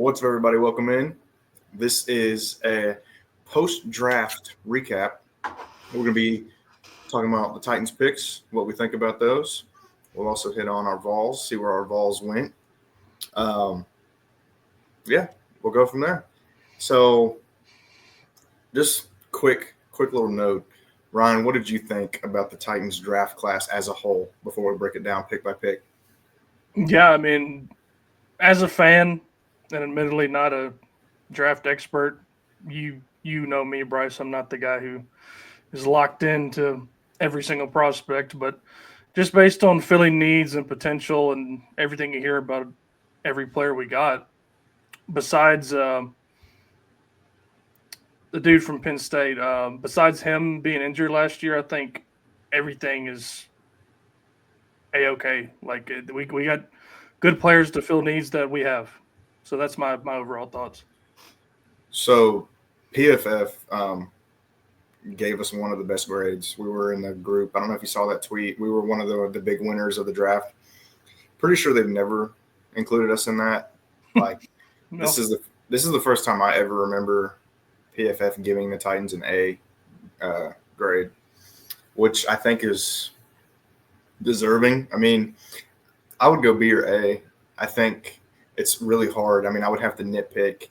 What's up, everybody? Welcome in. This is a post-draft recap. We're going to be talking about the Titans picks, what we think about those. We'll also hit on our Vols, see where our Vols went. Um, yeah, we'll go from there. So, just quick little note. Ryan, what did you think about the Titans draft class as a whole before we break it down pick by pick? Yeah, I mean, as a fan, and admittedly not a draft expert, you know me, Bryce. I'm not the guy who is locked into every single prospect, but just based on filling needs and potential and everything you hear about every player we got, besides the dude from Penn State, besides him being injured last year, I think everything is a okay. Like we got good players to fill needs that we have. So that's my overall thoughts. So, PFF gave us one of the best grades. We were in the group. I don't know if you saw that tweet. We were one of the big winners of the draft. Pretty sure they've never included us in that. Like No, this is the first time I ever remember PFF giving the Titans an A grade, which I think is deserving. I mean, I would go B or A. I think it's really hard. I mean, I would have to nitpick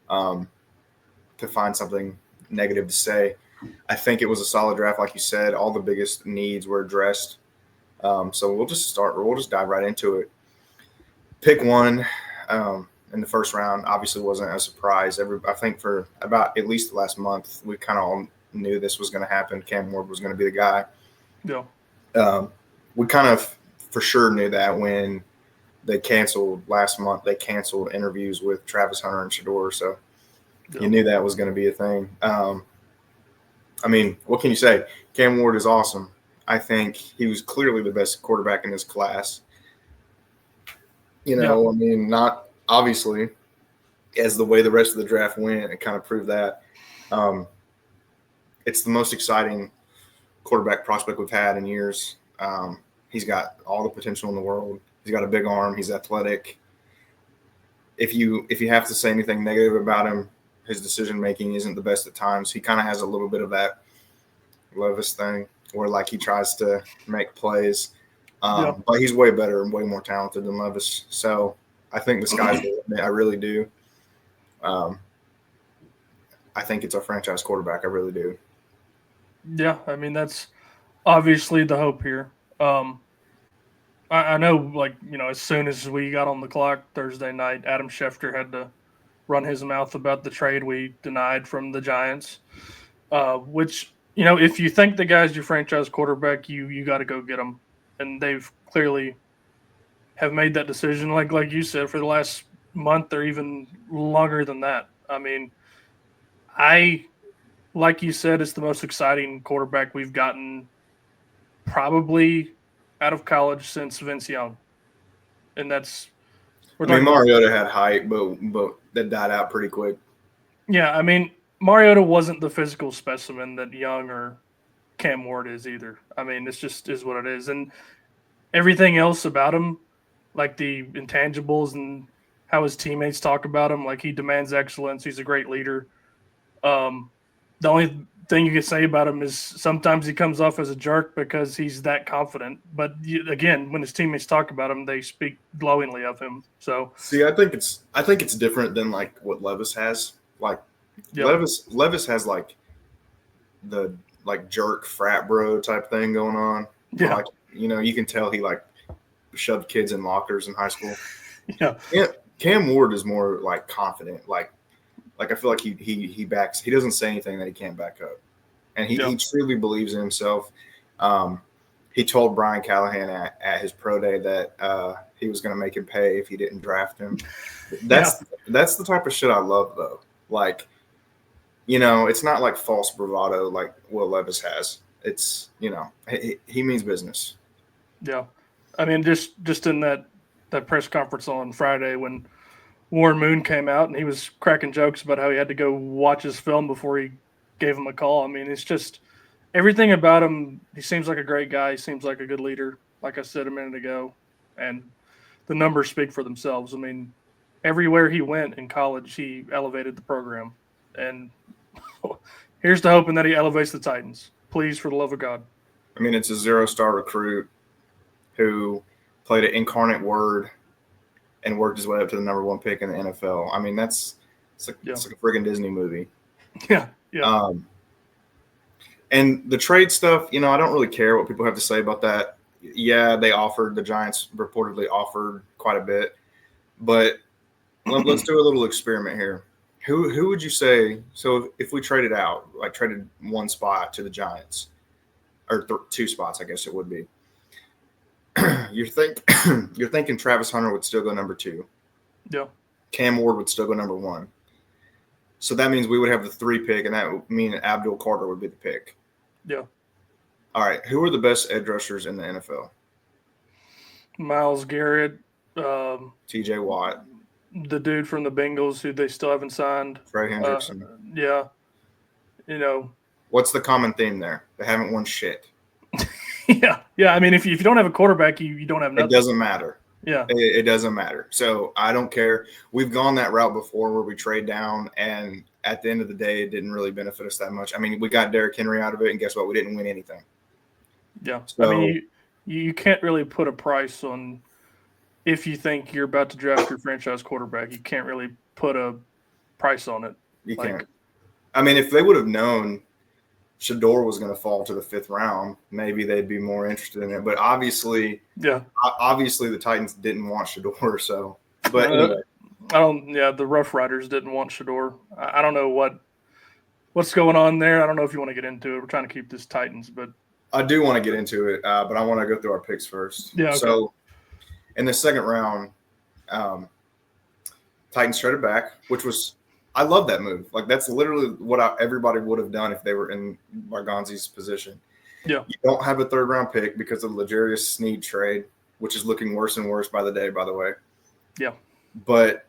um, to find something negative to say. I think it was a solid draft, like you said. All the biggest needs were addressed. So we'll just start. We'll just dive right into it. Pick one in the first round obviously wasn't a surprise. I think for about at least the last month, we kind of all knew this was going to happen. Cam Ward was going to be the guy. no, Um, we kind of for sure knew that when they canceled last month. They canceled interviews with Travis Hunter and Shador, so you no. knew that was going to be a thing. I mean, what can you say? Cam Ward is awesome. I think he was clearly the best quarterback in his class. Yeah, I mean, not obviously as the way the rest of the draft went, it kind of proved that. Um, it's the most exciting quarterback prospect we've had in years. He's got all the potential in the world. He's got a big arm. He's athletic. If you have to say anything negative about him, his decision making isn't the best at times. He kind of has a little bit of that Levis thing where like he tries to make plays, yeah, but he's way better and way more talented than Levis. So I think the sky's the limit. I really do. Um, I think it's a franchise quarterback. I really do. yeah. I mean, that's obviously the hope here. I know, like as soon as we got on the clock Thursday night, Adam Schefter had to run his mouth about the trade we denied from the Giants. Which if you think the guy's your franchise quarterback, you got to go get him, and they've clearly have made that decision. Like you said, for the last month or even longer than that. I mean, I like you said, it's the most exciting quarterback we've gotten probably out of college since Vince Young, and that's we're I mean, talking about. Mariota had hype, but that died out pretty quick. Yeah, I mean, Mariota wasn't the physical specimen that Young or Cam Ward is either. I mean, it's just is what it is, and everything else about him, like the intangibles and how his teammates talk about him, like he demands excellence. He's a great leader. Um, the only thing you can say about him is sometimes he comes off as a jerk because he's that confident. But again, when his teammates talk about him, they speak glowingly of him. So, See, I think it's different than like what Levis has. Like yep, Levis has like the like jerk frat bro type thing going on. yeah, Like you can tell he like shoved kids in lockers in high school. yeah, Yeah, Cam Ward is more like confident. Like I feel like he doesn't say anything that he can't back up, and he, yeah, he truly believes in himself. Um, he told Brian Callahan at his pro day that he was going to make him pay if he didn't draft him. yeah, That's the type of shit I love though. Like it's not like false bravado like Will Levis has. It's he means business. yeah. I mean, just in that press conference on Friday when Warren Moon came out and he was cracking jokes about how he had to go watch his film before he gave him a call. I mean, it's just everything about him. He seems like a great guy. He seems like a good leader, like I said a minute ago. And the numbers speak for themselves. I mean, everywhere he went in college, he elevated the program. And here's to hoping that he elevates the Titans. Please, for the love of God. I mean, it's a 0-star recruit who played an incarnate word and worked his way up to the number 1 pick in the NFL. I mean, it's like a friggin' Disney movie. Yeah. And the trade stuff, I don't really care what people have to say about that. Yeah, the Giants reportedly offered quite a bit, but let's do a little experiment here. Who would you say? So if we traded out, like traded one spot to the Giants, or 2 spots, I guess it would be. You're thinking Travis Hunter would still go number 2. Yeah. Cam Ward would still go number 1. So that means we would have the 3 pick, and that would mean Abdul Carter would be the pick. Yeah. All right. Who are the best edge rushers in the NFL? Myles Garrett. T.J. Watt. The dude from the Bengals who they still haven't signed. Trey Hendrickson. Yeah. What's the common theme there? They haven't won shit. Yeah. I mean, if you don't have a quarterback, you don't have nothing. It doesn't matter. Yeah. It doesn't matter. So I don't care. We've gone that route before where we trade down, and at the end of the day, it didn't really benefit us that much. I mean, we got Derrick Henry out of it, and guess what? We didn't win anything. Yeah. So, I mean, you can't really put a price on if you think you're about to draft your franchise quarterback. You can't really put a price on it. You can't. I mean, if they would have known Shador was going to fall to the 5th round, maybe they'd be more interested in it. But obviously the Titans didn't want Shador. So, but anyway. The Rough Riders didn't want Shador. I don't know what's going on there. I don't know if you want to get into it. We're trying to keep this Titans, but I do want to get into it. But I want to go through our picks first. Yeah. Okay. So in the 2nd round, Titans traded back, which was. I love that move. Like, that's literally what everybody would have done if they were in Barganzi's position. Yeah. You don't have a 3rd-round pick because of the L'Jarius Sneed trade, which is looking worse and worse by the day, by the way. Yeah. But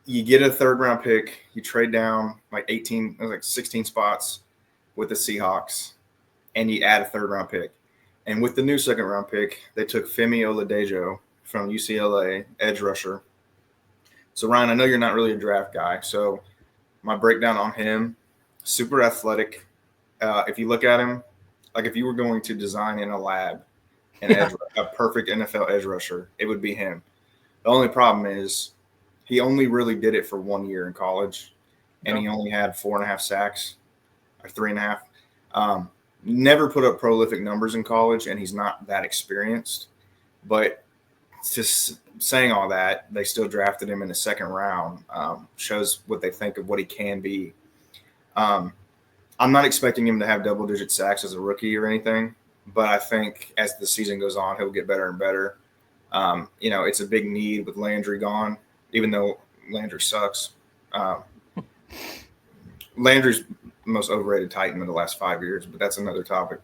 you get a 3rd-round pick. You trade down like 16 spots with the Seahawks, and you add a 3rd-round pick. And with the new 2nd-round pick, they took Femi Oladejo from UCLA, edge rusher. So, Ryan, I know you're not really a draft guy, so – my breakdown on him, super athletic. If you look at him, like if you were going to design in a lab a perfect NFL edge rusher, it would be him. The only problem is he only really did it for 1 year in college, and he only had 4.5 sacks or 3.5. Never put up prolific numbers in college, and he's not that experienced. But just saying all that, they still drafted him in the 2nd round. Shows what they think of what he can be. I'm not expecting him to have double-digit sacks as a rookie or anything, but I think as the season goes on, he'll get better and better. It's a big need with Landry gone, even though Landry sucks. Landry's the most overrated Titan in the last 5 years, but that's another topic.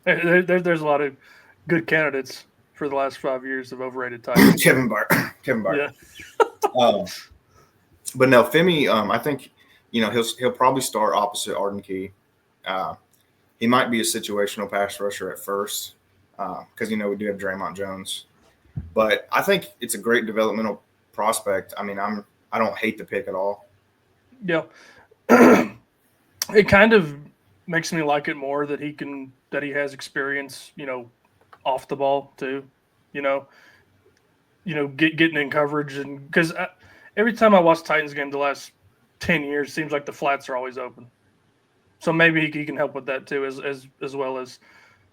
There's a lot of good candidates for the last 5 years of overrated Titans. Kevin Bart. Yeah. But no, Femi, I think, he'll probably start opposite Arden Key. He might be a situational pass rusher at first because, we do have Draymond Jones. But I think it's a great developmental prospect. I mean, I don't hate the pick at all. Yeah. It kind of makes me like it more that he has experience, off the ball too, getting in coverage, and because every time I watch Titans game the last 10 years, it seems like the flats are always open. So maybe he can help with that too, as well as,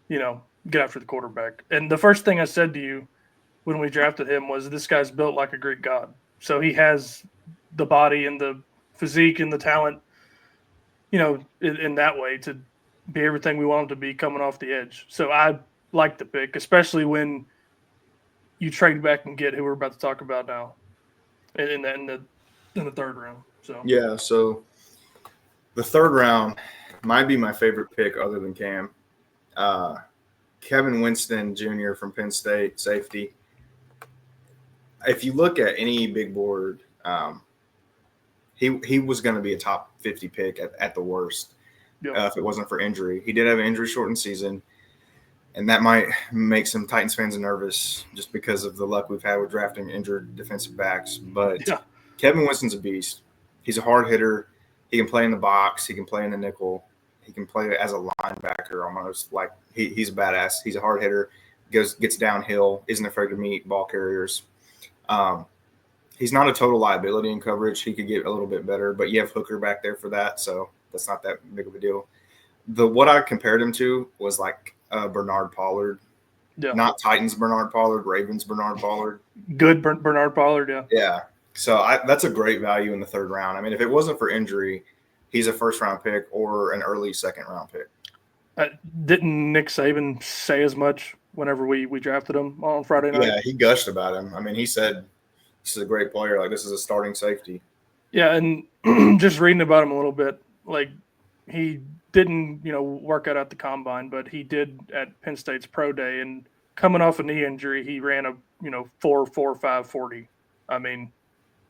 get after the quarterback. And the first thing I said to you when we drafted him was, this guy's built like a Greek god. So he has the body and the physique and the talent, in that way to be everything we want him to be coming off the edge. So I like the pick, especially when you trade back and get who we're about to talk about now in the 3rd round. So yeah, so the 3rd round might be my favorite pick other than Cam. Kevin Winston Jr. from Penn State, safety. If you look at any big board, he was going to be a top 50 pick at the worst. If it wasn't for injury. He did have an injury-shortened season. and that might make some Titans fans nervous just because of the luck we've had with drafting injured defensive backs. But Yeah. Kevin Winston's a beast. He's a hard hitter. He can play in the box. He can play in the nickel. He can play as a linebacker almost. Like he's a badass. He's a hard hitter. Gets downhill. Isn't afraid to meet ball carriers. He's not a total liability in coverage. He could get a little bit better, but you have Hooker back there for that, so that's not that big of a deal. What I compared him to was like Bernard Pollard. Yeah. Not Titans Bernard Pollard, Ravens Bernard Pollard. Good Bernard Pollard, yeah. Yeah. So that's a great value in the third round. I mean, if it wasn't for injury, he's a first-round pick or an early second-round pick. Didn't Nick Saban say as much whenever we drafted him on Friday night? Yeah, he gushed about him. I mean, he said this is a great player. Like, this is a starting safety. Yeah, and just reading about him a little bit, like he didn't, work out at the combine, but he did at Penn State's pro day, and coming off a knee injury, he ran a 4.45 40. I mean,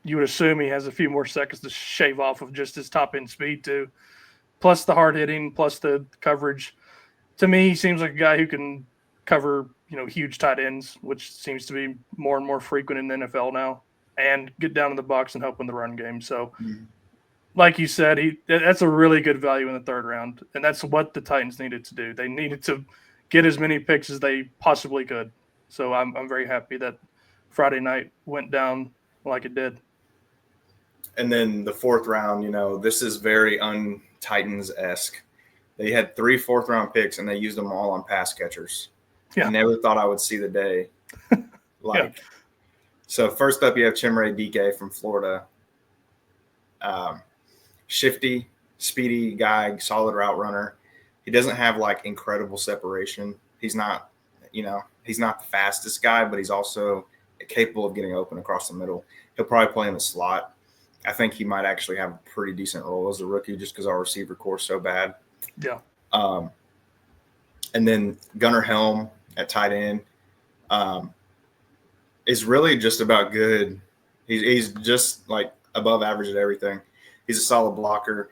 you would assume he has a few more seconds to shave off of just his top end speed too, plus the hard hitting, plus the coverage. To me, he seems like a guy who can cover huge tight ends, which seems to be more and more frequent in the NFL now, and get down in the box and help in the run game. So, like you said, that's a really good value in the third round, and that's what the Titans needed to do. They needed to get as many picks as they possibly could. So I'm very happy that Friday night went down like it did. And then the fourth round, this is very un-Titans-esque. They had 3 fourth-round picks, and they used them all on pass catchers. Yeah. I never thought I would see the day. So first up, you have Chimere Dike from Florida. Shifty, speedy guy, solid route runner. He doesn't have like incredible separation. He's not, he's not the fastest guy, but he's also capable of getting open across the middle. He'll probably play in the slot. I think he might actually have a pretty decent role as a rookie just because our receiver core is so bad. Yeah. And then Gunnar Helm at tight end is really just about good. He's just like above average at everything. He's a solid blocker,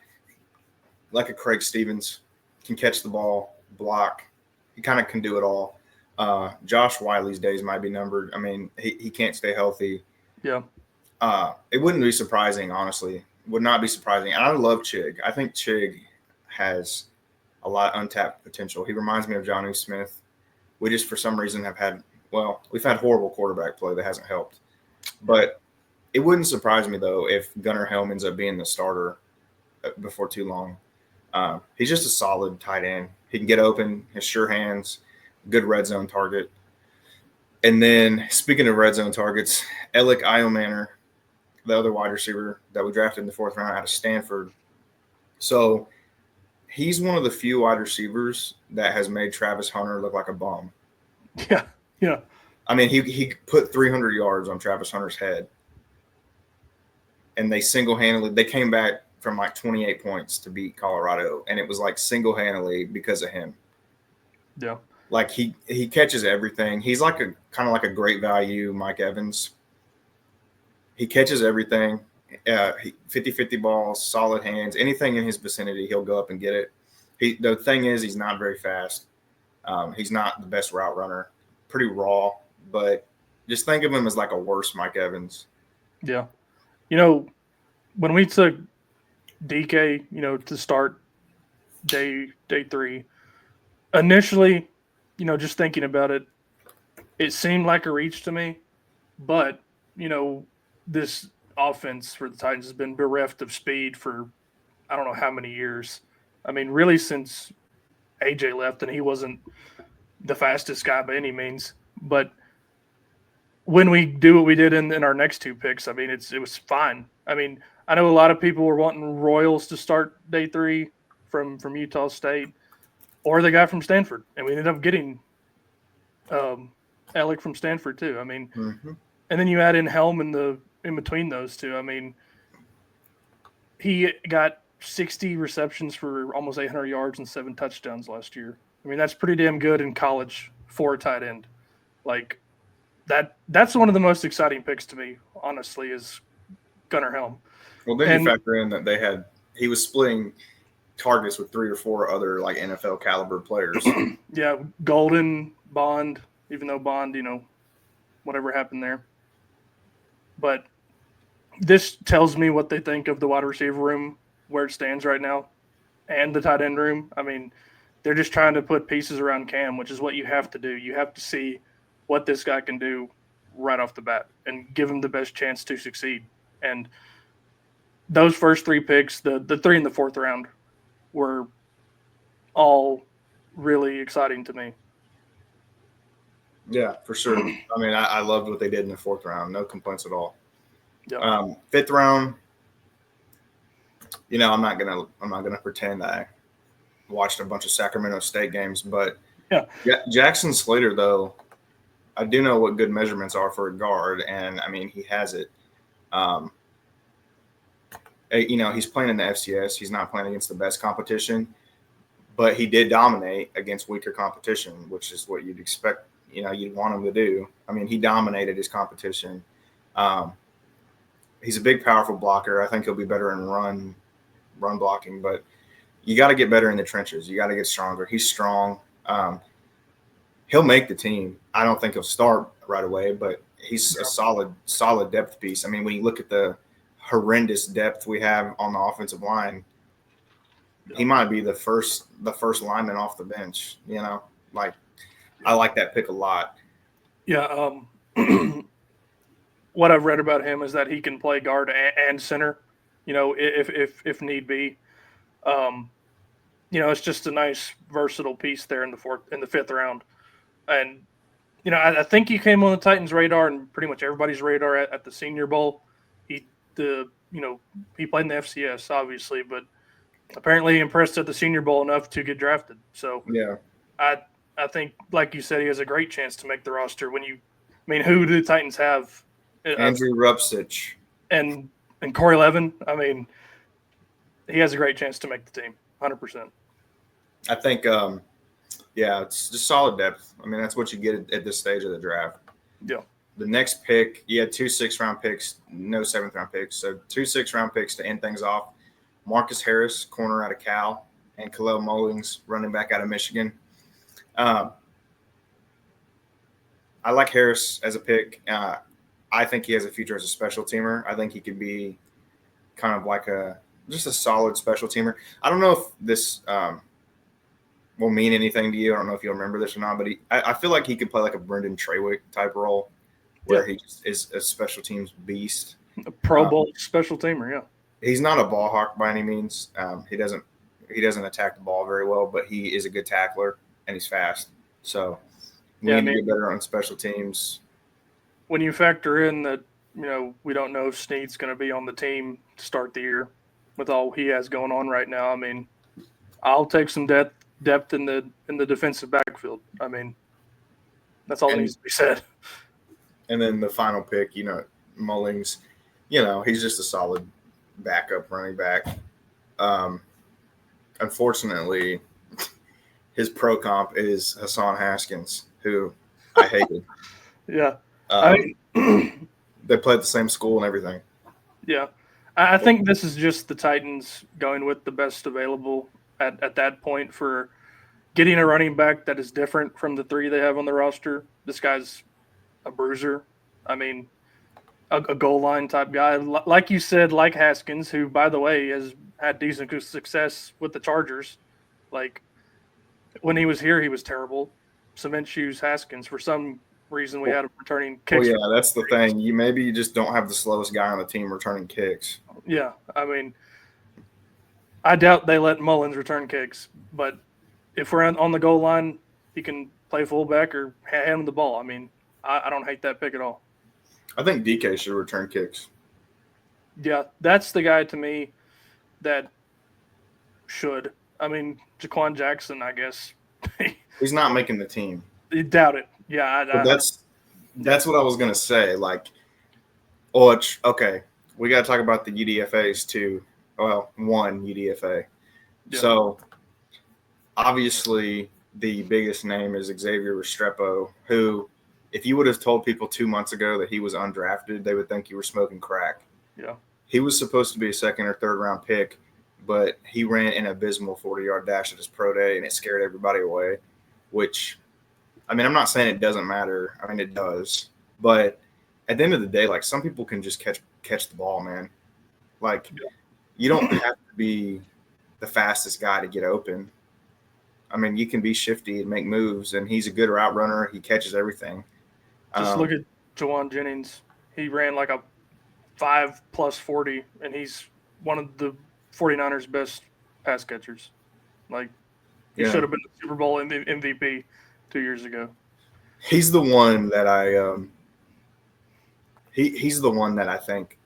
like a Craig Stevens, can catch the ball, block. He kind of can do it all. Josh Wiley's days might be numbered. I mean, he can't stay healthy. Yeah. It wouldn't be surprising, honestly. Would not be surprising. And I love Chig. I think Chig has a lot of untapped potential. He reminds me of Jonnu Smith. We just, for some reason, we've had horrible quarterback play that hasn't helped. But it wouldn't surprise me, though, if Gunnar Helm ends up being the starter before too long. He's just a solid tight end. He can get open, has sure hands, good red zone target. And then, speaking of red zone targets, Alec Iomanner, the other wide receiver that we drafted in the fourth round out of Stanford. So he's one of the few wide receivers that has made Travis Hunter look like a bum. Yeah, yeah. I mean, he put 300 yards on Travis Hunter's head. And they came back from like 28 points to beat Colorado. And it was like single-handedly because of him. Yeah. Like he catches everything. He's like kind of like a great value Mike Evans. He catches everything. 50-50 balls, solid hands, anything in his vicinity, he'll go up and get it. The thing is, he's not very fast. He's not the best route runner. Pretty raw, but just think of him as like a worse Mike Evans. Yeah. When we took DK, to start day 3, initially, just thinking about it, it seemed like a reach to me. But, this offense for the Titans has been bereft of speed for I don't know how many years. I mean, really since AJ left, and he wasn't the fastest guy by any means. But when we do what we did in our next 2 picks, I mean, it was fine. I mean, I know a lot of people were wanting Royals to start day 3 from Utah State, or the guy from Stanford, and we ended up getting Alec from Stanford too. I mean, and then you add in Helm in between those two. I mean, he got 60 receptions for almost 800 yards and 7 touchdowns last year. I mean, that's pretty damn good in college for a tight end. Like that's one of the most exciting picks to me, honestly, is Gunnar Helm. Well, then you factor in that he was splitting targets with 3 or 4 other like NFL caliber players. Yeah, Golden, Bond, even though Bond, whatever happened there. But this tells me what they think of the wide receiver room where it stands right now and the tight end room. I mean, they're just trying to put pieces around Cam, which is what you have to do. You have to see what this guy can do right off the bat and give him the best chance to succeed. And those first 3 picks, the 3 in the 4th round, were all really exciting to me. Yeah, for sure. I mean, I loved what they did in the 4th round. No complaints at all. Yeah. 5th round, I'm not gonna pretend I watched a bunch of Sacramento State games, but Yeah. Jackson Slater, though, I do know what good measurements are for a guard, and I mean he has it. He's playing in the FCS. He's not playing against the best competition, but he did dominate against weaker competition, which is what you'd expect. You'd want him to do. I mean, he dominated his competition. He's a big, powerful blocker. I think he'll be better in run blocking, but you got to get better in the trenches. You got to get stronger. He's strong. He'll make the team. I don't think he'll start right away, but he's a solid depth piece. I mean, when you look at the horrendous depth we have on the offensive line, he might be the first lineman off the bench. I like that pick a lot. Yeah. What I've read about him is that he can play guard and center, if need be. It's just a nice versatile piece there in the 5th round. And, I think he came on the Titans' radar and pretty much everybody's radar at the Senior Bowl. He played in the FCS, obviously, but apparently impressed at the Senior Bowl enough to get drafted. So yeah, I think, like you said, he has a great chance to make the roster. Who do the Titans have? Andrew Rupsich and Corey Levin. I mean, he has a great chance to make the team, 100%. I think, it's just solid depth. I mean, that's what you get at this stage of the draft. Yeah. The next pick, you had 2 6th-round picks, no 7th-round picks. So 2 6th-round picks to end things off. Marcus Harris, corner out of Cal, and Khalil Mullings, running back out of Michigan. I like Harris as a pick. I think he has a future as a special teamer. I think he could be kind of like just a solid special teamer. I don't know if this will mean anything to you. I don't know if you'll remember this or not, but I feel like he could play like a Brendan Trawick type role where he just is a special teams beast. A Pro Bowl special teamer, yeah. He's not a ball hawk by any means. He doesn't attack the ball very well, but he is a good tackler and he's fast. So we need to get better on special teams. When you factor in that, we don't know if Snead's going to be on the team to start the year with all he has going on right now. I mean, I'll take some depth in the defensive backfield. I mean, that's all that needs to be said. And then the final pick, Mullings, he's just a solid backup running back. Unfortunately, his pro comp is Hassan Haskins, who I hated. Yeah. They play at the same school and everything. Yeah. I think this is just the Titans going with the best available at that point for getting a running back that is different from the 3 they have on the roster. This guy's a bruiser. I mean, a goal line type guy. Like you said, like Haskins, who, by the way, has had decent success with the Chargers. Like, when he was here, he was terrible. Cement shoes Haskins. For some reason, we had him returning kicks. Well, yeah, that's the thing. You just don't have the slowest guy on the team returning kicks. Yeah, I mean, I doubt they let Mullins return kicks, but if we're on the goal line, he can play fullback or hand him the ball. I mean, I don't hate that pick at all. I think DK should return kicks. Yeah, that's the guy to me that should. I mean, Jaquan Jackson, I guess. He's not making the team. You doubt it. Yeah, that's what I was gonna say. Like, okay, we got to talk about the UDFAs too. Well, one UDFA. Yeah. So obviously, the biggest name is Xavier Restrepo, who, if you would have told people 2 months ago that he was undrafted, they would think you were smoking crack. Yeah, he was supposed to be a 2nd or 3rd round pick. but he ran an abysmal 40-yard dash at his pro day, and it scared everybody away. Which, I mean, I'm not saying it doesn't matter. I mean, it does, but at the end of the day, like some people can just catch the ball, man. Like you don't have to be the fastest guy to get open. I mean, you can be shifty and make moves, and he's a good route runner. He catches everything. Just look at Jawan Jennings. He ran like a 5+40, and he's one of the 49ers' best pass catchers. Like, he should have been the Super Bowl MVP 2 years ago. He's the one that he's the one that I think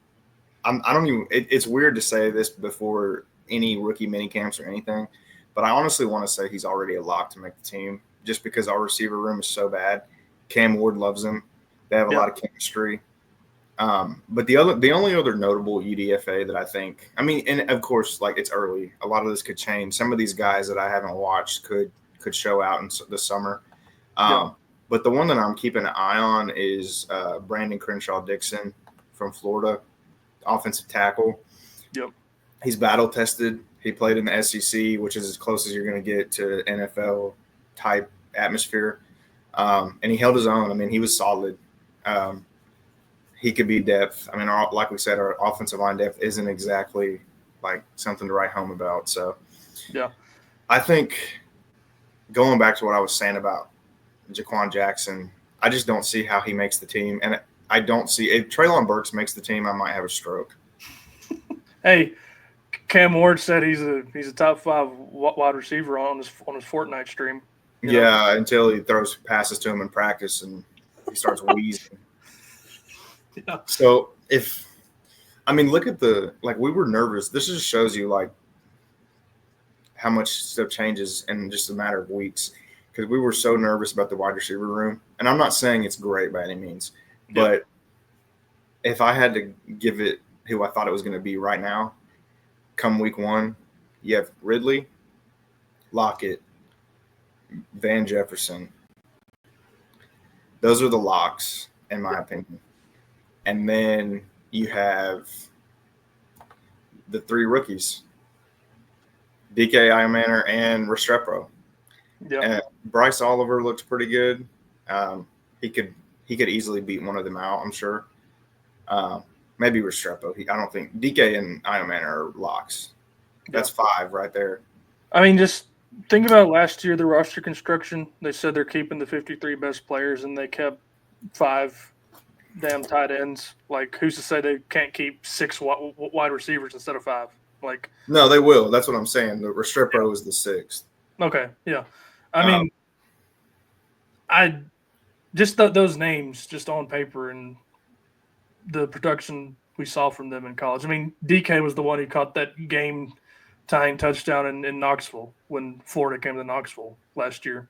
I don't even. It's weird to say this before any rookie mini camps or anything, but I honestly want to say he's already a lock to make the team just because our receiver room is so bad. Cam Ward loves him. They have a lot of chemistry. But the only other notable UDFA that I think, I mean, and of course, like it's early. A lot of this could change. Some of these guys that I haven't watched could show out in the summer. But the one that I'm keeping an eye on is Brandon Crenshaw Dixon from Florida, offensive tackle. Yep. He's battle tested. He played in the SEC, which is as close as you're going to get to NFL type atmosphere. And he held his own. I mean, he was solid. He could be depth. I mean, like we said, our offensive line depth isn't exactly like something to write home about. So, yeah, I think going back to what I was saying about Jaquan Jackson, I just don't see how he makes the team. And I don't see if Treylon Burks makes the team, I might have a stroke. Hey, Cam Ward said he's a top 5 wide receiver on his Fortnite stream. Yeah, until he throws passes to him in practice and he starts wheezing. Yeah. So look at we were nervous. This just shows you like how much stuff changes in just a matter of weeks because we were so nervous about the wide receiver room. And I'm not saying it's great by any means, but if I had to give it who I thought it was going to be right now, come week 1, you have Ridley, Lockett, Van Jefferson. Those are the locks, in my opinion. And then you have the 3 rookies, DK Iomanner and Restrepo. Yeah. And Bryce Oliver looks pretty good. He could easily beat one of them out, I'm sure. Maybe Restrepo. I don't think DK and Iomanner are locks. That's 5 right there. I mean, just think about last year, the roster construction. They said they're keeping the 53 best players, and they kept 5 damn tight ends. Like, who's to say they can't keep 6 wide receivers instead of 5? Like, no, they will. That's what I'm saying. The Restrepo is the 6th. Okay, yeah. I mean, I just those names just on paper and the production we saw from them in college. I mean, DK was the one who caught that game-tying touchdown in Knoxville when Florida came to Knoxville last year.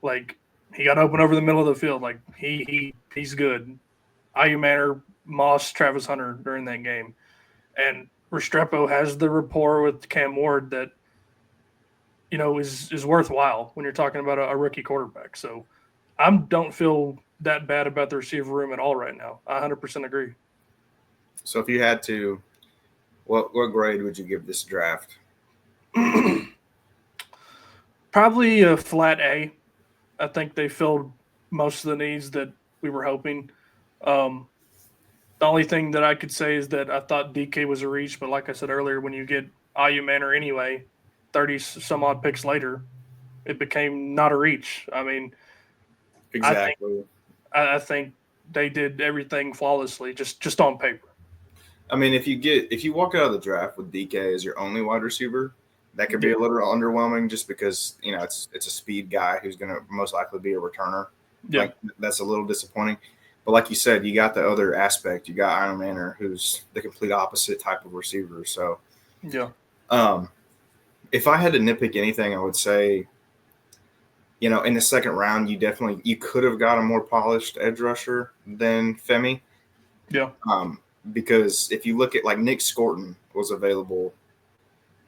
Like, he got open over the middle of the field. Like, he's good. Iomanner, Moss, Travis Hunter during that game. And Restrepo has the rapport with Cam Ward that, is worthwhile when you're talking about a rookie quarterback. So I don't feel that bad about the receiver room at all right now. I 100% agree. So if you had to, what grade would you give this draft? Probably a flat A. I think they filled most of the needs that we were hoping. The only thing that I could say is that I thought DK was a reach, but like I said earlier, when you get Iomanner anyway, 30-some-odd picks later, it became not a reach. I mean, exactly. I think they did everything flawlessly, just on paper. I mean, if you walk out of the draft with DK as your only wide receiver, that could be a little underwhelming just because, it's a speed guy who's going to most likely be a returner. Yeah. Like, that's a little disappointing. But like you said, you got the other aspect. You got Iron Manor, who's the complete opposite type of receiver. So, yeah. If I had to nitpick anything, I would say, in the second round, you could have got a more polished edge rusher than Femi. Yeah. Because if you look at like Nick Scorton was available,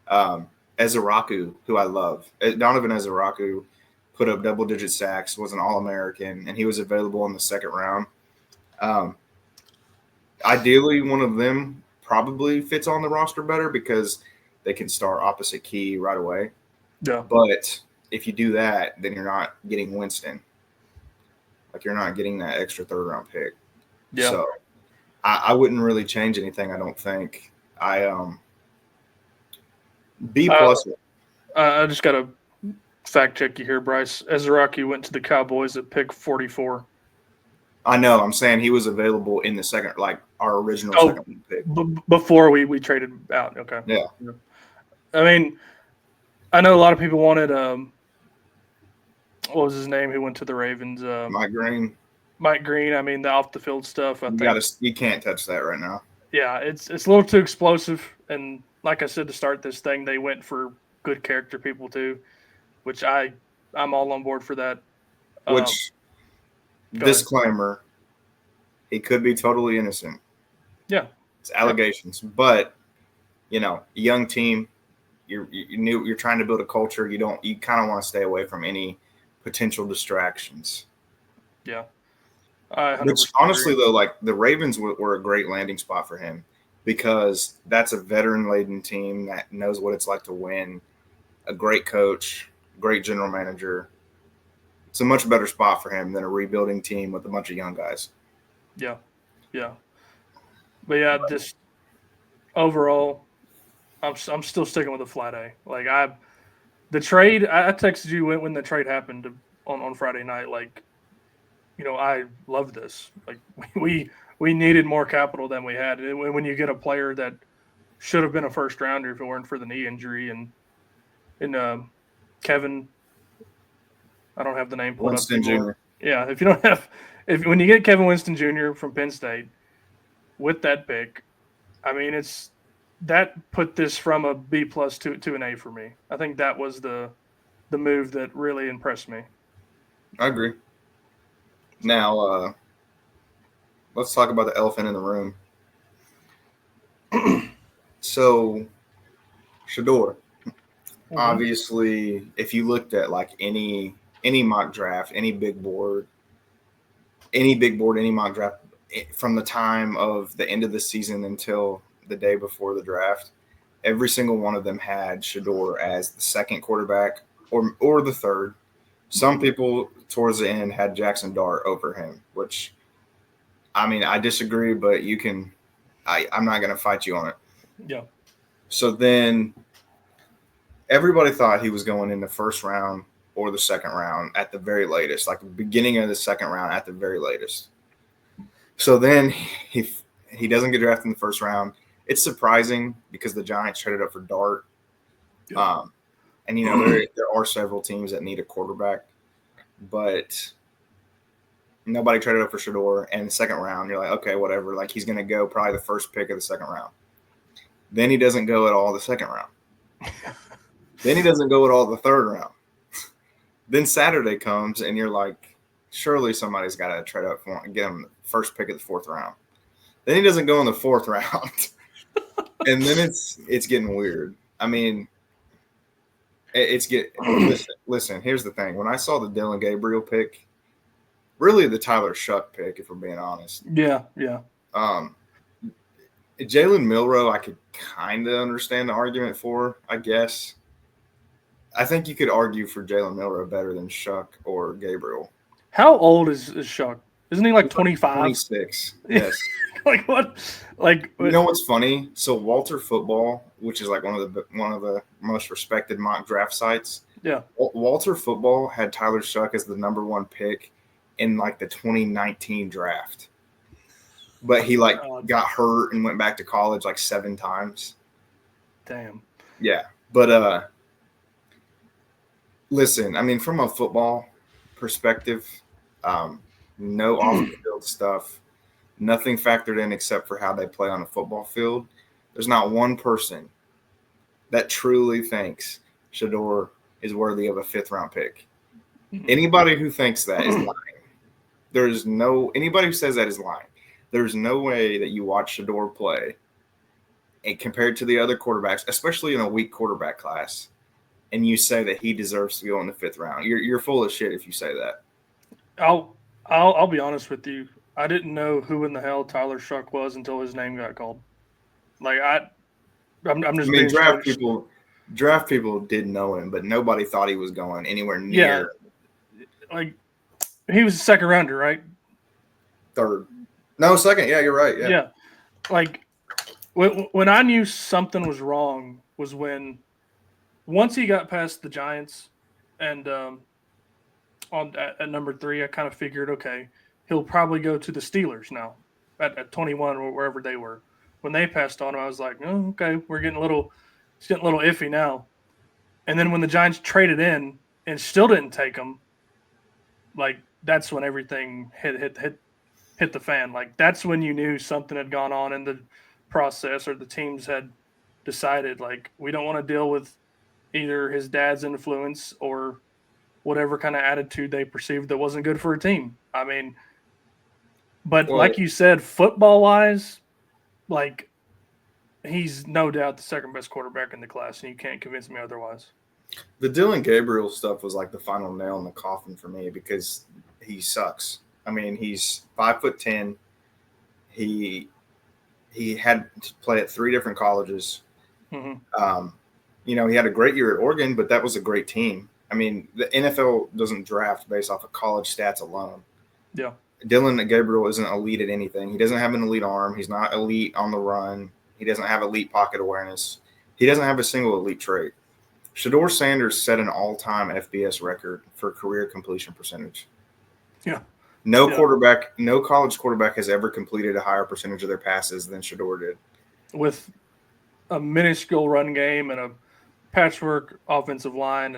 Ezeraku, who I love, Donovan Ezeraku put up double-digit sacks, was an All-American, and he was available in the second round. Ideally, one of them probably fits on the roster better because they can start opposite key right away. Yeah. But if you do that, then you're not getting Winston. Like you're not getting that extra third round pick. Yeah. So I wouldn't really change anything. I don't think. B plus. I just got to fact check you here, Bryce. Ezraki went to the Cowboys at pick 44. I know. I'm saying he was available in the second, like our original Oh, second pick. Before we traded out. Okay. Yeah. I mean, I know a lot of people wanted what was his name? Who went to the Ravens? Mike Green. Mike Green. I mean, the off the field stuff. You can't touch that right now. Yeah, it's a little too explosive. And like I said, to start this thing, they went for good character people too, which I'm all on board for that. Which disclaimer, he could be totally innocent. Yeah, it's allegations, but young team. You're trying to build a culture. You kind of want to stay away from any potential distractions. Yeah. Which honestly, though, like the Ravens were a great landing spot for him because that's a veteran-laden team that knows what it's like to win, a great coach, great general manager. It's a much better spot for him than a rebuilding team with a bunch of young guys. Yeah. Yeah. But yeah, just overall, I'm still sticking with a flat A. Like the trade, I texted you when the trade happened on Friday night. Like, I love this. Like we needed more capital than we had. And when you get a player that should have been a first rounder if it weren't for the knee injury and Kevin, I don't have the name pulled Winston up anymore. Jr. Yeah, if you don't have, when you get Kevin Winston Jr. from Penn State with that pick, I mean that put this from a B plus to an A for me. I think that was the move that really impressed me. I agree. Now, let's talk about the elephant in the room. So, Shedeur. Mm-hmm. Obviously, if you looked at like any mock draft, any big board, any mock draft from the time of the end of the season until the day before the draft, every single one of them had Shedeur as the second quarterback or the third. Some people towards the end had Jackson Dart over him, which, I mean, I disagree, but I'm not going to fight you on it. Yeah. So then everybody thought he was going in the first round or the second round at the very latest, like the beginning of the second round at the very latest. So then he doesn't get drafted in the first round. It's surprising because the Giants traded up for Dart. Yeah. And, there are several teams that need a quarterback, but nobody traded up for Shedeur. And the second round, you're like, okay, whatever. Like, he's going to go probably the first pick of the second round. Then he doesn't go at all the second round. Then he doesn't go at all the third round. Then Saturday comes, and you're like, surely somebody's got to trade up for him and get him the first pick of the fourth round. Then he doesn't go in the fourth round. And then it's getting weird. I mean, listen, here's the thing. When I saw the Dylan Gabriel pick, really the Tyler Shuck pick, if we're being honest. Yeah. Jalen Milroe, I could kind of understand the argument for, I guess. I think you could argue for Jalen Milroe better than Shuck or Gabriel. How old is Shuck? Isn't he like 25? 26. Yes. Like what? Like you know what's funny? So Walter Football, which is like one of the most respected mock draft sites. Yeah. Walter Football had Tyler Shuck as the number one pick in like the 2019 draft. But he got hurt and went back to college like 7 times. Damn. Yeah. But listen, I mean, from a football perspective, no off-the-field stuff, nothing factored in except for how they play on a football field. There's not one person that truly thinks Shedeur is worthy of a 5th-round pick. Anybody who thinks that is lying. Anybody who says that is lying. There's no way that you watch Shedeur play and compared to the other quarterbacks, especially in a weak quarterback class, and you say that he deserves to go in the 5th round. You're full of shit if you say that. I'll be honest with you. I didn't know who in the hell Tyler Shuck was until his name got called. Like I'm I just mean, being straight. draft people did know him, but nobody thought he was going anywhere Yeah, near like he was a second rounder, right? third. No, second. Yeah, you're right. Yeah. Yeah, like when I knew something was wrong was when once he got past the Giants and on at number 3, I kind of figured, okay, he'll probably go to the Steelers now at 21 or wherever they were. When they passed on him, I was like, oh, okay, it's getting a little iffy now. And then when the Giants traded in and still didn't take him, like that's when everything hit the fan. Like that's when you knew something had gone on in the process, or the teams had decided like we don't want to deal with either his dad's influence or whatever kind of attitude they perceived that wasn't good for a team. I mean, but Well, like you said, football wise, like he's no doubt the second best quarterback in the class, and you can't convince me otherwise. the Dylan Gabriel stuff was like the final nail in the coffin for me because he sucks. I mean, he's 5'10". He he had to play at 3 different colleges. Mm-hmm. He had a great year at Oregon, but that was a great team. I mean, the NFL doesn't draft based off of college stats alone. Yeah. Dylan Gabriel isn't elite at anything. He doesn't have an elite arm. He's not elite on the run. He doesn't have elite pocket awareness. He doesn't have a single elite trait. Shador Sanders set an all-time FBS record for career completion percentage. Yeah. No Yeah. no college quarterback has ever completed a higher percentage of their passes than Shador did. With a minuscule run game and a patchwork offensive line,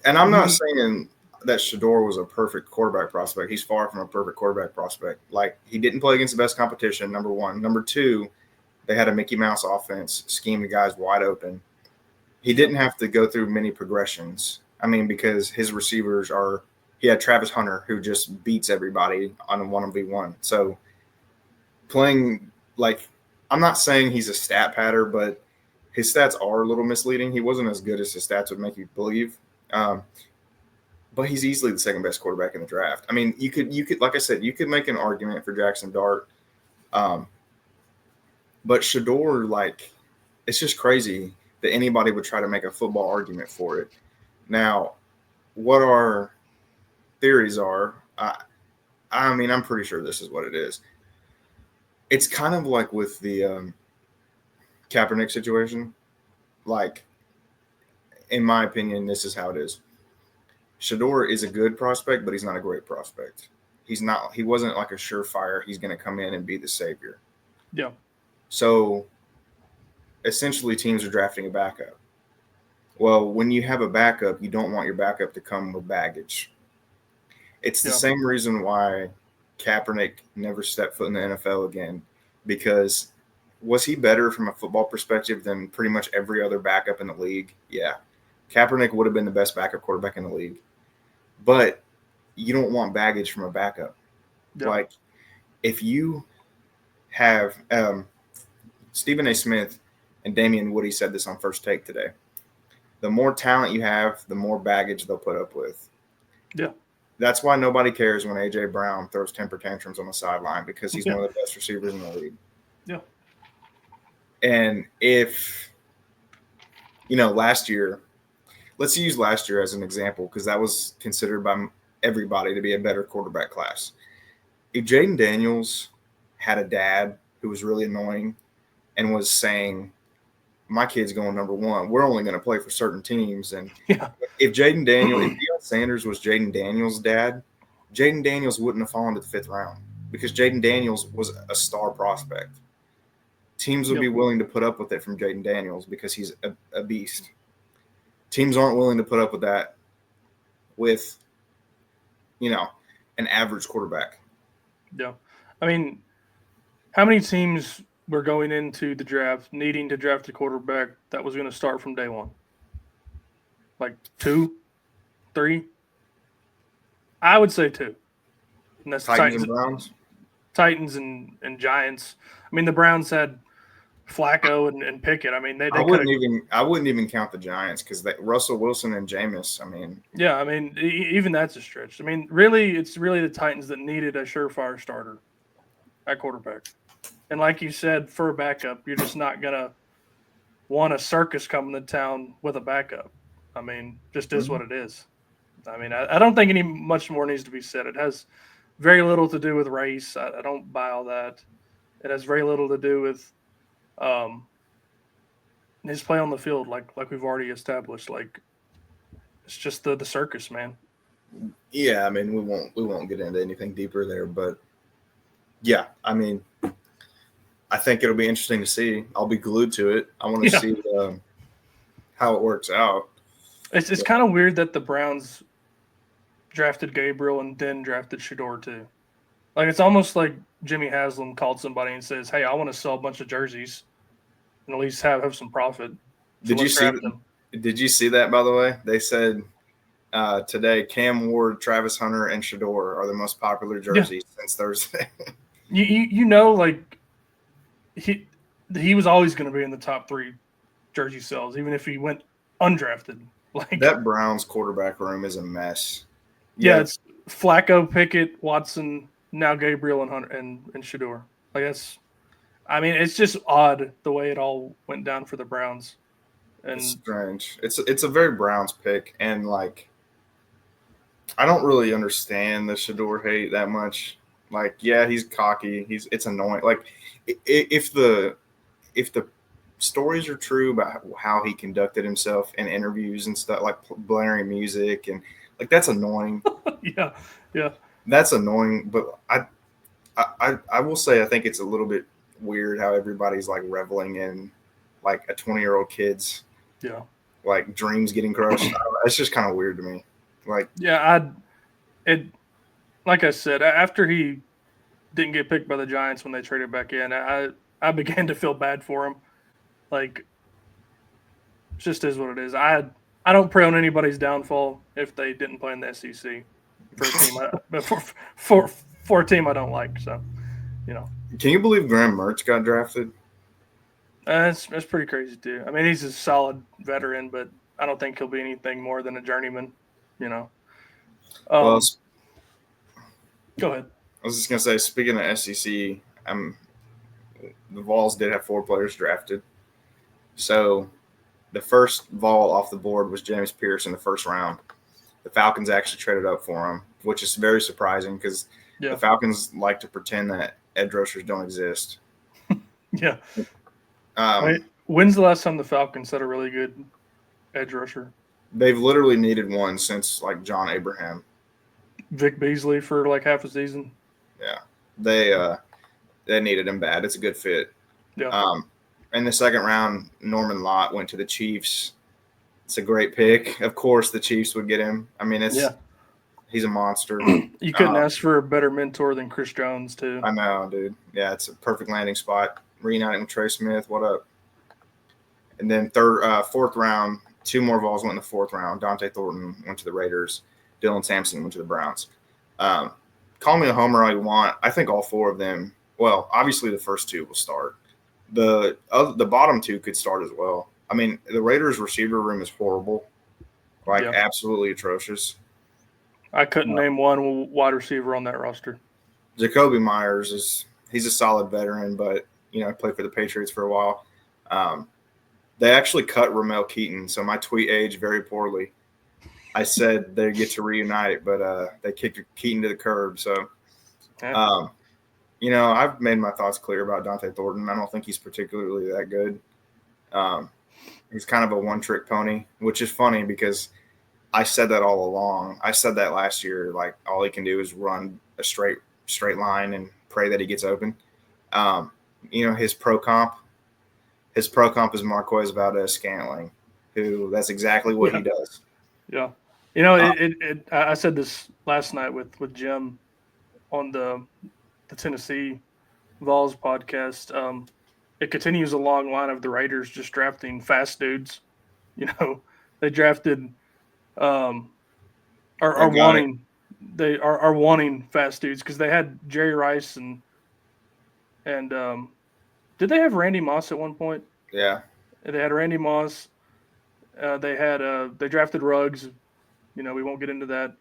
And I'm not saying that Shador was a perfect quarterback prospect. He's far from a perfect quarterback prospect. Like, he didn't play against the best competition, number one. Number two, they had a Mickey Mouse offense, schemed the guys wide open. He didn't have to go through many progressions. I mean, because his receivers are – he had Travis Hunter, who just beats everybody on a 1v1. So playing – like, I'm not saying he's a stat patter, but his stats are a little misleading. He wasn't as good as his stats would make you believe. But he's easily the second best quarterback in the draft. I mean, you could, like I said, you could make an argument for Jackson Dart. But Shador, like, it's just crazy that anybody would try to make a football argument for it. Now, what our theories are, I mean, I'm pretty sure this is what it is. It's kind of like with the Kaepernick situation. Like, in my opinion, this is how it is. Shador is a good prospect, but he's not a great prospect. He wasn't like a surefire, he's going to come in and be the savior. Yeah. So essentially teams are drafting a backup. Well, when you have a backup, you don't want your backup to come with baggage. It's the same reason why Kaepernick never stepped foot in the NFL again, because was he better from a football perspective than pretty much every other backup in the league? Yeah. Kaepernick would have been the best backup quarterback in the league. But you don't want baggage from a backup. Yeah. Like, if you have Stephen A. Smith and Damian Woody said this on First Take today. The more talent you have, the more baggage they'll put up with. Yeah. That's why nobody cares when A.J. Brown throws temper tantrums on the sideline, because he's one of the best receivers in the league. Yeah. And if, last year, let's use last year as an example, because that was considered by everybody to be a better quarterback class. If Jaden Daniels had a dad who was really annoying and was saying, my kid's going number one, we're only going to play for certain teams. And if Deion Sanders was Jaden Daniels' dad, Jaden Daniels wouldn't have fallen to the 5th round, because Jaden Daniels was a star prospect. Teams would be willing to put up with it from Jaden Daniels because he's a beast. Teams aren't willing to put up with that with, an average quarterback. Yeah. I mean, how many teams were going into the draft needing to draft a quarterback that was going to start from day one? Like 2, 3? I would say 2. And that's Titans and Browns? Titans and Giants. I mean, the Browns had Flacco and Pickett. I mean, I wouldn't even count the Giants, because Russell Wilson and Jameis. I mean, yeah, I mean, even that's a stretch. I mean, really, it's really the Titans that needed a surefire starter at quarterback. And like you said, for a backup, you're just not gonna a circus coming to town with a backup. I mean, just is what it is. I mean, I don't think any much more needs to be said. It has very little to do with race. I don't buy all that. It has very little to do with um, his play on the field, like we've already established. Like it's just the circus, man. Yeah, I mean, we won't get into anything deeper there, but yeah, I mean, I think it'll be interesting to see. I'll be glued to it. I want to Yeah, see how it works out. it's kind of weird that the Browns drafted Gabriel and then drafted Shador too. Like it's almost like Jimmy Haslam called somebody and says, "Hey, I want to sell a bunch of jerseys and at least have some profit. So Did you let's see? draft them." Did you see that? By the way, they said today Cam Ward, Travis Hunter, and Shador are the most popular Yeah, jerseys since Thursday. you know, like he was always going to be in the top 3 jersey sales, even if he went undrafted. Like, That Browns quarterback room is a mess. yeah, Yeah, it's Flacco, Pickett, Watson, now Gabriel and Hunter and Shador. Like that's, I mean, it's just odd the way it all went down for the Browns. it's And strange. It's a very Browns pick, and like I don't really understand the Shador hate that much. Like, yeah, he's cocky. It's annoying. Like, if the stories are true about how he conducted himself in interviews and stuff, like blaring music and like that's annoying. yeah, yeah, That's annoying. But I will say I think it's a little bit weird how everybody's like reveling in like a 20-year-old kid's yeah, like dreams getting crushed. I don't know, it's just kind of weird to me. Like, yeah. It like I said, after he didn't get picked by the Giants when they traded back in, I began to feel bad for him. Like, it just is what it is. I don't pray on anybody's downfall if they didn't play in the SEC for a team for a team I don't like. So, you know, can you believe Graham Mertz got drafted? that's pretty crazy too. I mean, he's a solid veteran, but I don't think he'll be anything more than a journeyman. You know. Well, Go ahead. I was just gonna say, speaking of SEC, the Vols did have 4 players drafted. So the first Vol off the board was James Pierce in the first round. The Falcons actually traded up for him, which is very surprising because the Yeah, Falcons like to pretend that edge rushers don't exist. yeah. Um, Wait, when's the last time the Falcons had a really good edge rusher? they've literally needed one since like John Abraham. Vic Beasley for like half a season. Yeah, they needed him bad. It's a good fit. Yeah, In the second round, Norman Lott went to the Chiefs. It's a great pick. Of course, the Chiefs would get him. I mean, yeah. he's a monster. You couldn't ask for a better mentor than Chris Jones, too. I know, dude. Yeah, it's a perfect landing spot. Reuniting with Trey Smith. What up? And then fourth round, 2 more Vols went in the fourth round. Dante Thornton went to the Raiders. Dylan Sampson went to the Browns. Um, call me a homer all you want. I think all 4 of them. Well, obviously the first 2 will start. The bottom 2 could start as well. I mean, the Raiders receiver room is horrible, like Yeah. absolutely atrocious. I couldn't name one wide receiver on that roster. Jacoby Myers he's a solid veteran, but played for the Patriots for a while. They actually cut Ramel Keaton, so my tweet aged very poorly. I said they get to reunite, but they kicked Keaton to the curb. So, Yeah. I've made my thoughts clear about Dante Thornton. I don't think he's particularly that good. He's kind of a one-trick pony, which is funny because I said that all along. I said that last year. Like all he can do is run a straight line and pray that he gets open. His pro comp is Marquez Valdez-Scantling, who that's exactly what he does. Yeah. I said this last night with Jim on the Tennessee Vols podcast. It continues a long line of the Raiders just drafting fast dudes. They drafted are wanting they are wanting fast dudes because they had Jerry Rice and did they have Randy Moss at one point? Yeah. They had Randy Moss. They drafted Ruggs. We won't get into that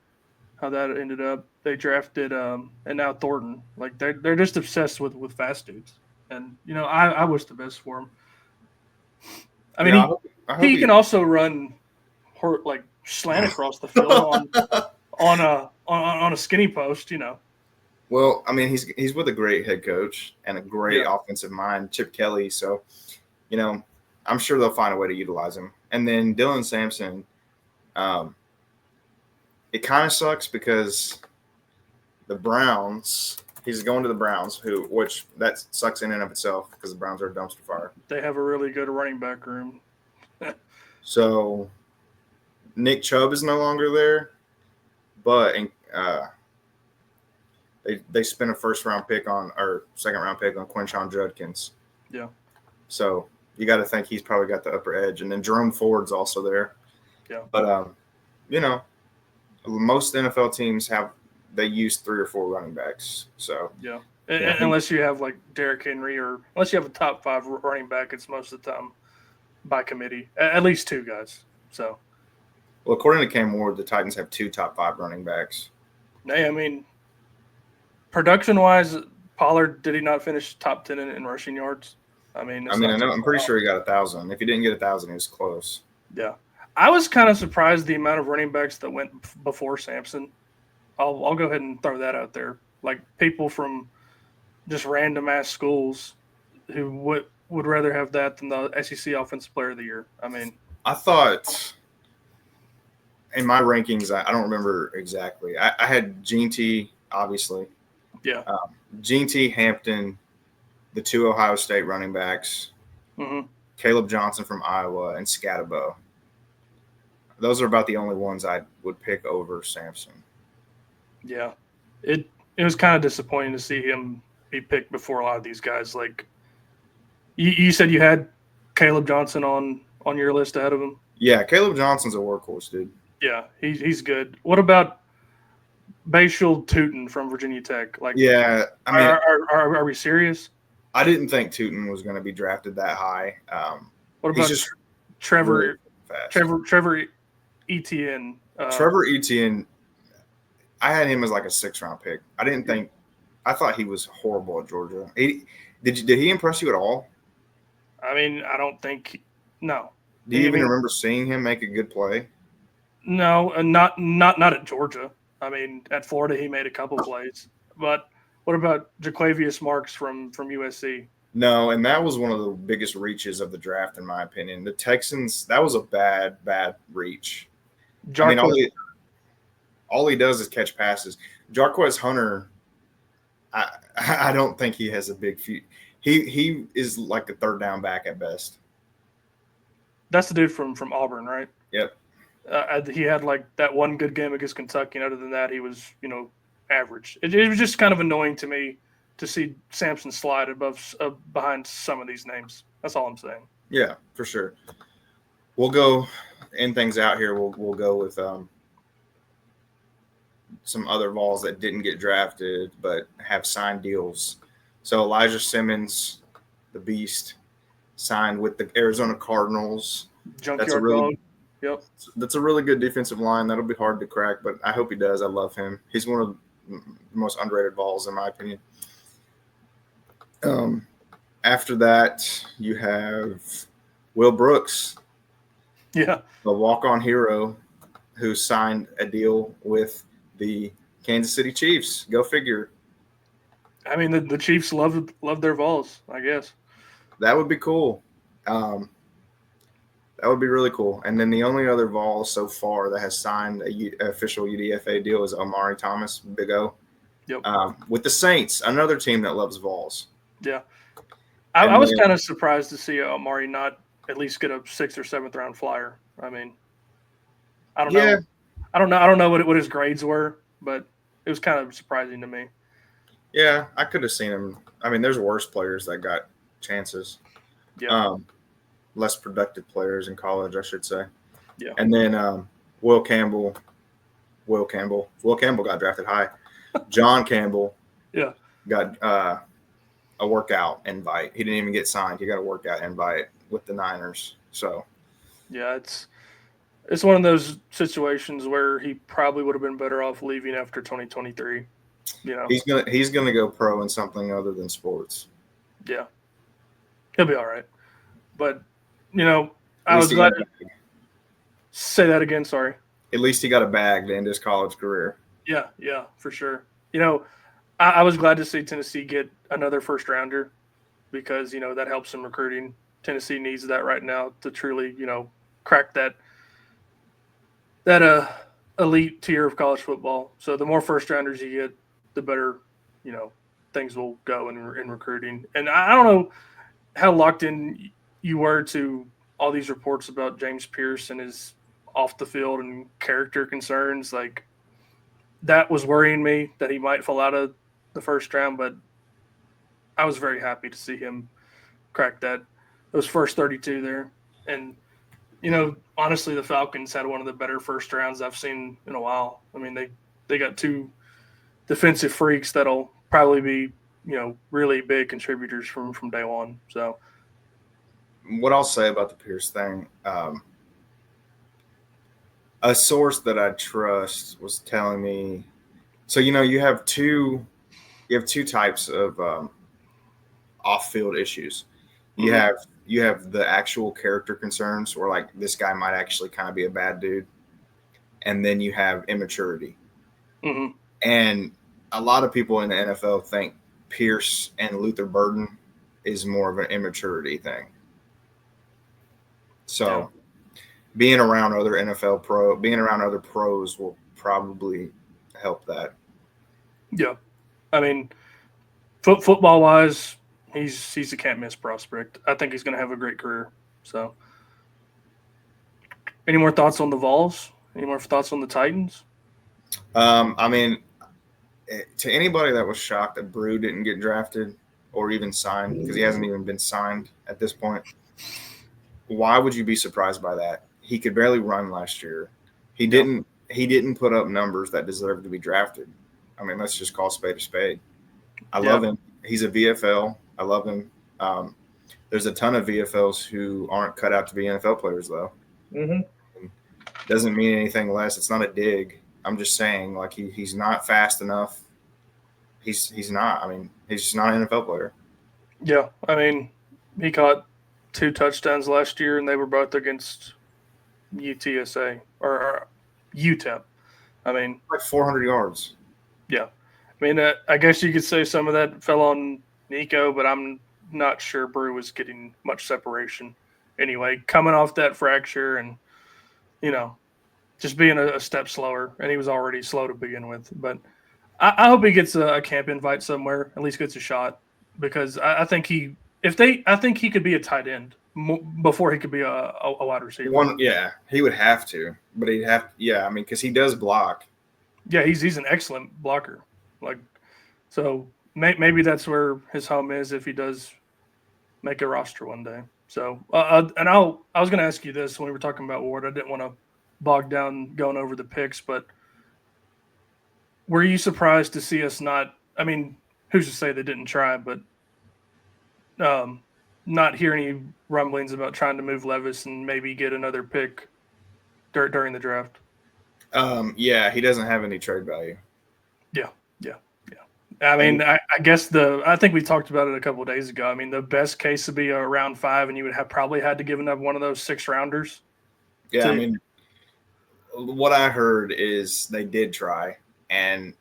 how that ended up. They drafted and now Thornton. Like they're just obsessed with fast dudes, and I wish the best for them. I mean, he can also run like slant across the field on a skinny post, you know. Well, I mean, he's with a great head coach and a great offensive mind, Chip Kelly. So, you know, I'm sure they'll find a way to utilize him. And then Dylan Sampson, it kind of sucks because the Browns, he's going to the Browns, which that sucks in and of itself because the Browns are a dumpster fire. They have a really good running back room. So Nick Chubb is no longer there, but they spent a second round pick on Quinshon Judkins. Yeah. So you got to think he's probably got the upper edge, and then Jerome Ford's also there. Yeah. But you know, most NFL teams they use 3 or 4 running backs. So yeah. Unless you have like Derrick Henry, or unless you have a top 5 running back, it's most of the time by committee. At least 2 guys. So. Well, according to Cam Ward, the Titans have 2 top 5 running backs. Hey, I mean, production-wise, Pollard, did he not finish top 10 in rushing yards? I mean, I'm pretty sure he got 1,000. If he didn't get 1,000, he was close. Yeah, I was kind of surprised the amount of running backs that went before Sampson. I'll go ahead and throw that out there. Like people from just random ass schools who would rather have that than the SEC Offensive Player of the Year. I mean, I thought in my rankings, I don't remember exactly. I had Gene T, obviously. Yeah. Gene T, Hampton, the 2 Ohio State running backs, Caleb Johnson from Iowa, and Scatabo. Those are about the only ones I would pick over Sampson. Yeah. It was kind of disappointing to see him be picked before a lot of these guys. Like you said you had Caleb Johnson on your list ahead of him? Yeah, Caleb Johnson's a workhorse, dude. Yeah, he's good. What about Bashal Tootin from Virginia Tech? Like, yeah, I mean, are we serious? I didn't think Tootin was going to be drafted that high. What about Trevor Etienne? Trevor Etienne, I had him as like a 6th-round pick. I thought he was horrible at Georgia. Did he impress you at all? I mean, I don't think no. Do you even remember seeing him make a good play? No, not at Georgia. I mean, at Florida he made a couple plays. But what about Jaquavius Marks from USC? No, and that was one of the biggest reaches of the draft, in my opinion. The Texans, that was a bad reach. I mean, all he does is catch passes. Jarquez Hunter, I don't think he has a big future. He is like a 3rd down back at best. That's the dude from Auburn, right? Yep. He had like that one good game against Kentucky, and other than that, he was, average. It was just kind of annoying to me to see Sampson slide behind some of these names. That's all I'm saying. Yeah, for sure. We'll go end things out here. We'll go with some other Vols that didn't get drafted but have signed deals. So Elijah Simmons, the Beast, signed with the Arizona Cardinals. Junkyard Dog. Yep. That's a really good defensive line. That'll be hard to crack, but I hope he does. I love him. He's one of the most underrated Vols, in my opinion. After that, you have Will Brooks. Yeah. The walk-on hero who signed a deal with the Kansas City Chiefs. Go figure. I mean, the Chiefs love their Vols, I guess. That would be cool. That would be really cool. And then the only other Vol so far that has signed an official UDFA deal is Omari Thomas, Big O. Yep. With the Saints, another team that loves Vols. Yeah. I was kind of surprised to see Omari not at least get a 6th or 7th round flyer. I mean, I don't know. I don't know what his grades were, but it was kind of surprising to me. Yeah, I could have seen him. I mean, there's worse players that got chances. Yeah. Less productive players in college, I should say. Yeah. And then Will Campbell got drafted high. John Campbell got a workout invite. He didn't even get signed. He got a workout invite with the Niners. So yeah, it's one of those situations where he probably would have been better off leaving after 2023. He's gonna go pro in something other than sports. Yeah. He'll be all right. But I was glad to say that again. Sorry. At least he got a bag to end his college career. Yeah, for sure. I was glad to see Tennessee get another first rounder because that helps in recruiting. Tennessee needs that right now to truly crack that elite tier of college football. So the more first rounders you get, the better things will go in recruiting. And I don't know how locked in you were to all these reports about James Pierce and his off the field and character concerns. Like that was worrying me that he might fall out of the first round, but I was very happy to see him crack those first 32 there. And honestly, the Falcons had one of the better first rounds I've seen in a while. I mean, they got two defensive freaks that'll probably be really big contributors from day one. So what I'll say about the Pierce thing, a source that I trust was telling me. So you have two types of off-field issues. You have the actual character concerns, where like this guy might actually kind of be a bad dude, and then you have immaturity. Mm-hmm. And a lot of people in the NFL think Pierce and Luther Burden is more of an immaturity thing. So being around other being around other pros will probably help that. Yeah. I mean, football wise, he's a can't miss prospect. I think he's going to have a great career. So, any more thoughts on the Vols? Any more thoughts on the Titans? I mean, to anybody that was shocked that Brew didn't get drafted or even signed, because he hasn't even been signed at this point, why would you be surprised by that? He could barely run last year. He didn't put up numbers that deserved to be drafted. I mean, let's just call spade a spade. I love him. He's a VFL. I love him. There's a ton of VFLs who aren't cut out to be NFL players, though. Mm-hmm. Doesn't mean anything less. It's not a dig. I'm just saying, like, he's not fast enough. He's not. I mean, he's just not an NFL player. Yeah, I mean, he caught 2 touchdowns last year, and they were both against UTSA or UTEP. I mean, like 400 yards. Yeah, I mean, I guess you could say some of that fell on Nico, but I'm not sure Brew was getting much separation. Anyway, coming off that fracture and just being a step slower, and he was already slow to begin with. But I hope he gets a camp invite somewhere, at least gets a shot, because I think he could be a tight end before he could be a wide receiver. He would have to, but he'd have. I mean, because he does block. Yeah, he's an excellent blocker. So maybe that's where his home is if he does make a roster one day. So and I was going to ask you this when we were talking about Ward. I didn't want to bog down going over the picks, but were you surprised to see us not? I mean, who's to say they didn't try, but not hear any rumblings about trying to move Levis and maybe get another pick during the draft? He doesn't have any trade value. Yeah. I mean, I guess I think we talked about it a couple of days ago. I mean, the best case would be a round 5, and you would have probably had to give up one of those 6 rounders. Yeah, I mean, what I heard is they did try, and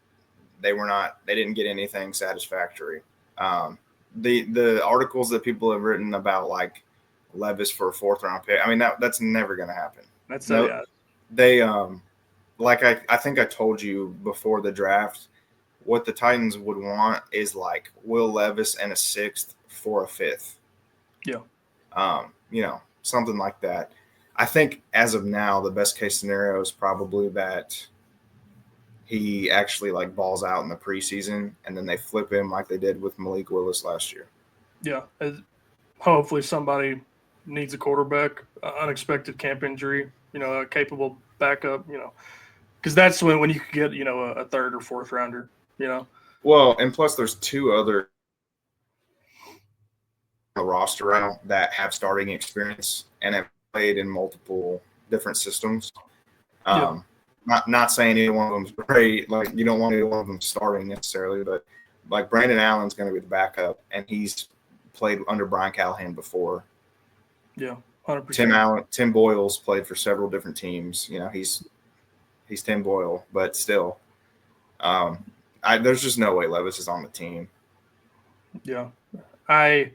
they didn't get anything satisfactory. The articles that people have written about like Levis for a 4th round pick, I mean, that's never going to happen. They like I think I told you before the draft, what the Titans would want is like Will Levis and a 6th for a 5th. Yeah. Something like that. I think as of now, the best case scenario is probably that he actually like balls out in the preseason, and then they flip him like they did with Malik Willis last year. Yeah. Hopefully somebody needs a quarterback, unexpected camp injury, a capable backup, because that's when you could get, a 3rd or 4th rounder, Well, and plus there's 2 other roster out that have starting experience and have played in multiple different systems. Not saying either one of them's great. Like, you don't want either one of them starting necessarily, but like Brandon Allen's going to be the backup, and he's played under Brian Callahan before. Yeah. 100%. Tim Boyle's played for several different teams. You know, he's Tim Boyle, but still, there's just no way Levis is on the team. Yeah. I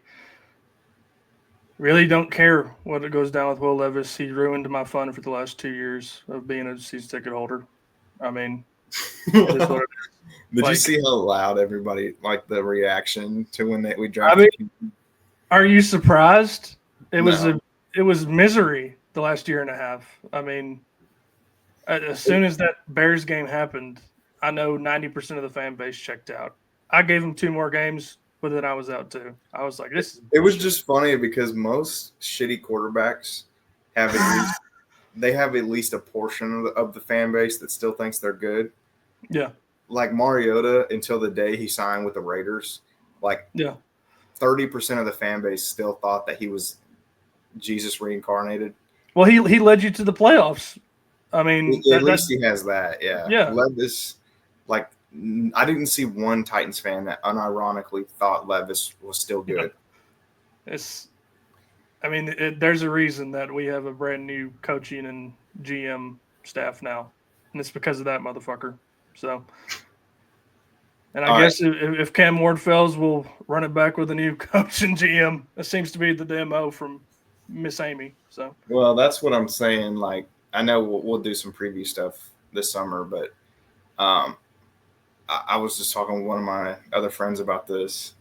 really don't care what it goes down with Will Levis. He ruined my fun for the last 2 years of being a season ticket holder. I mean, it is what it is. Did you see how loud everybody, like the reaction to when we I drafted? mean, are you surprised? It No. was misery the last year and a half. I mean, as soon as that Bears game happened, I know 90% of the fan base checked out. I gave him 2 more games, but then I was out too. I was like, this is It was bullshit. just funny because most shitty quarterbacks have at least a portion of the fan base that still thinks they're good. Yeah. Like Mariota, until the day he signed with the Raiders, like Yeah. 30% of the fan base still thought that he was Jesus reincarnated. Well, he led you to the playoffs. I mean, At least he has that, yeah. yeah. Levis, like, I didn't see one Titans fan that unironically thought Levis was still good. There's a reason that we have a brand new coaching and GM staff now, and it's because of that motherfucker. So, and I guess if Cam Ward fails, we'll run it back with a new coach and GM. That seems to be the demo from Miss Amy. So, well, that's what I'm saying. Like, I know we'll do some preview stuff this summer, but I was just talking with one of my other friends about this.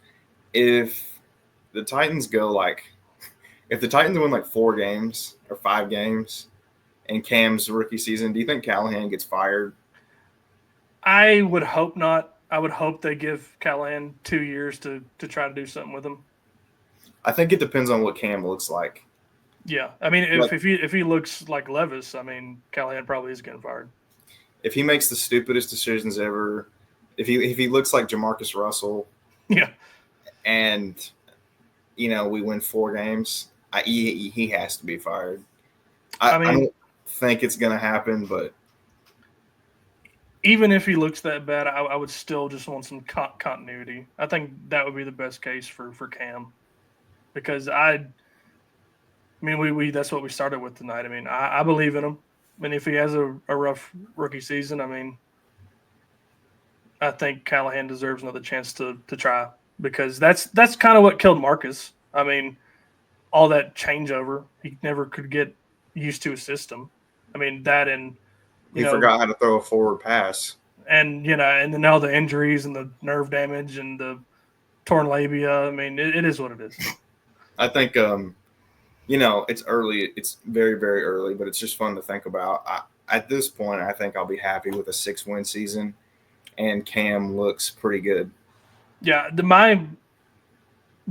If the Titans if the Titans win like 4 games or 5 games in Cam's rookie season, do you think Callahan gets fired? I would hope not. I would hope they give Callahan 2 years to try to do something with him. I think it depends on what Cam looks like. Yeah, I mean, if he looks like Levis, I mean, Callahan probably is getting fired. If he makes the stupidest decisions ever, if he looks like Jamarcus Russell, yeah, and we win 4 games, he has to be fired. I don't think it's going to happen, but even if he looks that bad, I would still just want some continuity. I think that would be the best case for Cam, because we that's what we started with tonight. I mean, I believe in him. I mean, if he has a rough rookie season, I mean, I think Callahan deserves another chance to try, because that's kind of what killed Marcus. I mean, all that changeover, he never could get used to a system. I mean, that and he forgot how to throw a forward pass. And and then all the injuries and the nerve damage and the torn labia. I mean, it is what it is. I think it's early. It's very, very early, but it's just fun to think about. At this point, I think I'll be happy with a 6-win season, and Cam looks pretty good. Yeah, my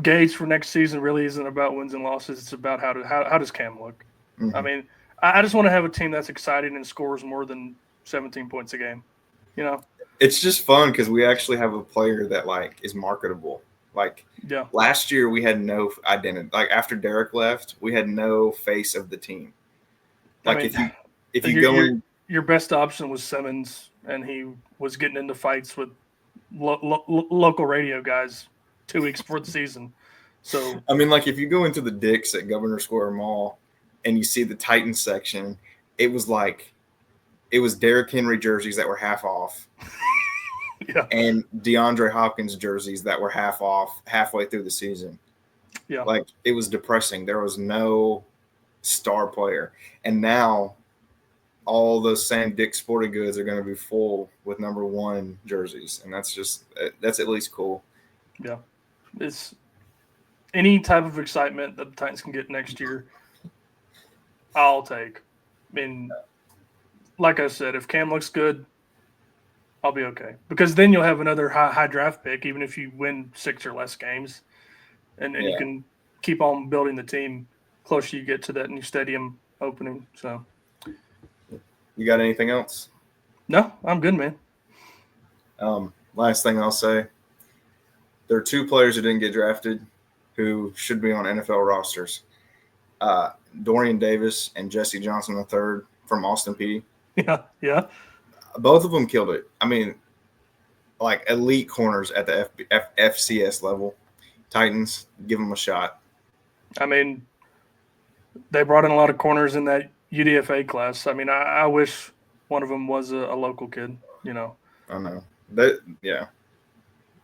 gauge for next season really isn't about wins and losses. It's about how does Cam look. Mm-hmm. I mean, I just want to have a team that's exciting and scores more than 17 points a game. It's just fun because we actually have a player that is marketable. Last year we had no identity. Like after Derek left, we had no face of the team. If you go in, your best option was Simmons, and he was getting into fights with local radio guys 2 weeks before the season. So I mean, if you go into the Dick's at Governor Square Mall and you see the Titans section, it was Derrick Henry jerseys that were half off. Yeah. And DeAndre Hopkins jerseys that were half off halfway through the season. Yeah. It was depressing. There was no star player. And now all those same Dick's Sporting Goods are going to be full with number 1 jerseys. And that's at least cool. Yeah. It's any type of excitement that the Titans can get next year, I'll take. I mean, like I said, if Cam looks good, I'll be okay, because then you'll have another high draft pick, even if you win 6 or less games, and you can keep on building the team closer you get to that new stadium opening. So, you got anything else? No, I'm good, man. Last thing I'll say, there are 2 players who didn't get drafted who should be on NFL rosters: Dorian Davis and Jesse Johnson III from Austin Peay. Yeah. Both of them killed it. I mean, elite corners at the FCS level. Titans, give them a shot. I mean, they brought in a lot of corners in that UDFA class. I mean, I wish one of them was a local kid. I know that. Yeah.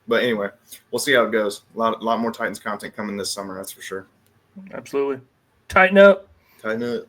But anyway, we'll see how it goes. A lot more Titans content coming this summer, that's for sure. Absolutely. Tighten up. Tighten up.